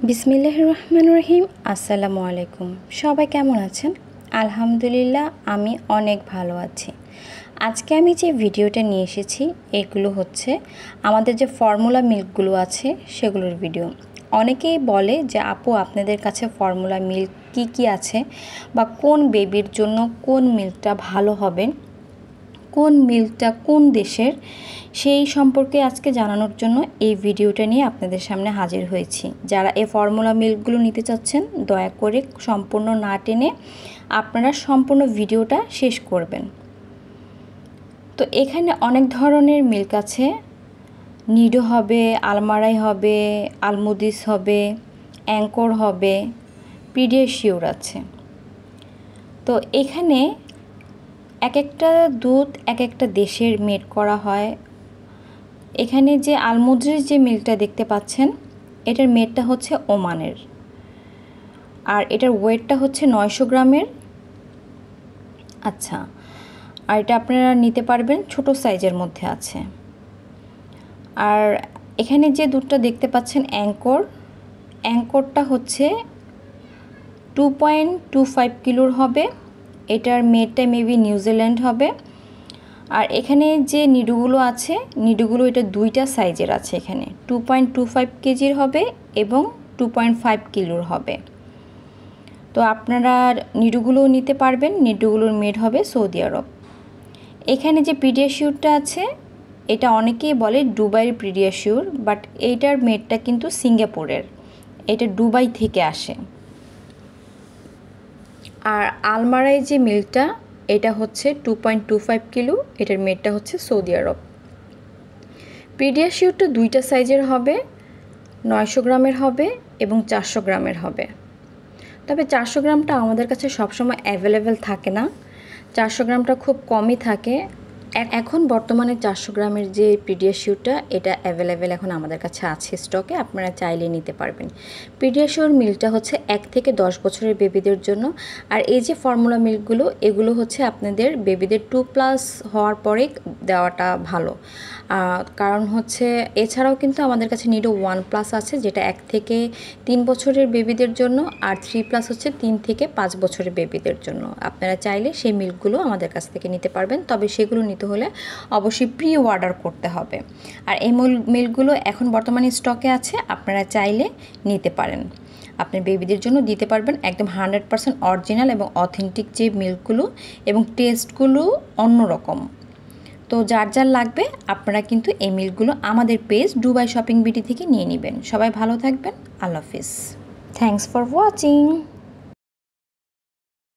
বিসমিল্লাহির রহমানির রহিম। আসসালামু আলাইকুম। সবাই কেমন আছেন? আলহামদুলিল্লাহ, আমি অনেক ভালো আছি। আজকে আমি যে ভিডিওটা নিয়ে এসেছি এগুলো হচ্ছে আমাদের যে ফর্মুলা মিল্কগুলো আছে সেগুলোর ভিডিও। অনেকেই বলে যে আপু আপনাদের কাছে ফর্মুলা মিল্ক কি আছে বা কোন বেবির জন্য কোন মিল্কটা ভালো হবে, কোন মিল্কটা কোন দেশের, সেই সম্পর্কে আজকে জানানোর জন্য এই ভিডিওটা নিয়ে আপনাদের সামনে হাজির হয়েছি। যারা এই ফর্মুলা মিল্কগুলো নিতে চাচ্ছেন দয়া করে সম্পূর্ণ না টেনে আপনারা সম্পূর্ণ ভিডিওটা শেষ করবেন। তো এখানে অনেক ধরনের মিল্ক আছে, নিডো হবে, আলমারাই হবে, আলমুদিস হবে, অ্যাঙ্কর হবে, পিডিয়াশিওর আছে। তো এখানে এক একটা দুধ এক একটা দেশের মেড করা হয়। এখানে যে আলমুদ্রিস যে মিল্কটা দেখতে পাচ্ছেন এটার মেডটা হচ্ছে ওমানের, আর এটার ওয়েটটা হচ্ছে 900 গ্রামের। আচ্ছা, আর এটা আপনারা নিতে পারবেন ছোট সাইজের মধ্যে আছে। আর এখানে যে দুধটা দেখতে পাচ্ছেন অ্যাঙ্করটা হচ্ছে 2.25 কিলোর হবে। এটার মেডটা মেবি নিউজিল্যান্ড হবে। আর এখানে যে নিডুগুলো আছে নিডুগুলো এটা দুইটা সাইজের আছে, এখানে 2.25 কেজির হবে এবং 2.5 কিলোর হবে। তো আপনারা নিডুগুলো নিতে পারবেন, নিডুগুলোর মেড হবে সৌদি আরব। এখানে যে পিডিয়াশিওরটা আছে এটা অনেকেই বলে দুবাইয়ের পিডিয়াশিওর, বাট এইটার মেডটা কিন্তু সিঙ্গাপুরের, এটা দুবাই থেকে আসে। আর আলমারাই যে মিল্কটা এটা হচ্ছে 2.25 কিলো, এটার মেডটা হচ্ছে সৌদি আরব। পিডিয়াশিওরটা দুইটা সাইজের হবে, 900 গ্রামের হবে এবং 400 গ্রামের হবে। তবে 400 গ্রামটা আমাদের কাছে সবসময় অ্যাভেলেবেল থাকে না, 400 গ্রামটা খুব কমই থাকে। এখন বর্তমানে 400 গ্রামের যে পিডিয়াশিওরটা এটা অ্যাভেলেবেল এখন আমাদের কাছে আছে স্টকে, আপনারা চাইলে নিতে পারবেন। পিডিয়াশিওর মিল্কটা হচ্ছে 1 থেকে 10 বছরের বেবিদের জন্য। আর এই যে ফর্মুলা মিল্কগুলো এগুলো হচ্ছে আপনাদের বেবিদের 2+ হওয়ার পরে দেওয়াটা ভালো, কারণ হচ্ছে এছাড়াও কিন্তু আমাদের কাছে নিডো 1+ আছে যেটা 1 থেকে 3 বছরের বেবিদের জন্য, আর 3+ হচ্ছে 3 থেকে 5 বছরের বেবিদের জন্য। আপনারা চাইলে সেই মিল্কগুলো আমাদের কাছ থেকে নিতে পারবেন, তবে সেগুলো নিতে হলে অবশ্যই প্রি অর্ডার করতে হবে। আর এই মিল্কগুলো এখন বর্তমানে স্টকে আছে, আপনারা চাইলে নিতে পারেন, আপনার বেবিদের জন্য দিতে পারবেন একদম 100% অরিজিনাল এবং অথেন্টিক যে মিল্কগুলো, এবং টেস্টগুলো অন্যরকম। তো যার যার লাগবে আপনারা কিন্তু এই মিল্কগুলো আমাদের পেজ দুবাই শপিং বিডি থেকে নিয়ে নেবেন। সবাই ভালো থাকবেন, আল্লাহ হাফিজ। Thanks for watching.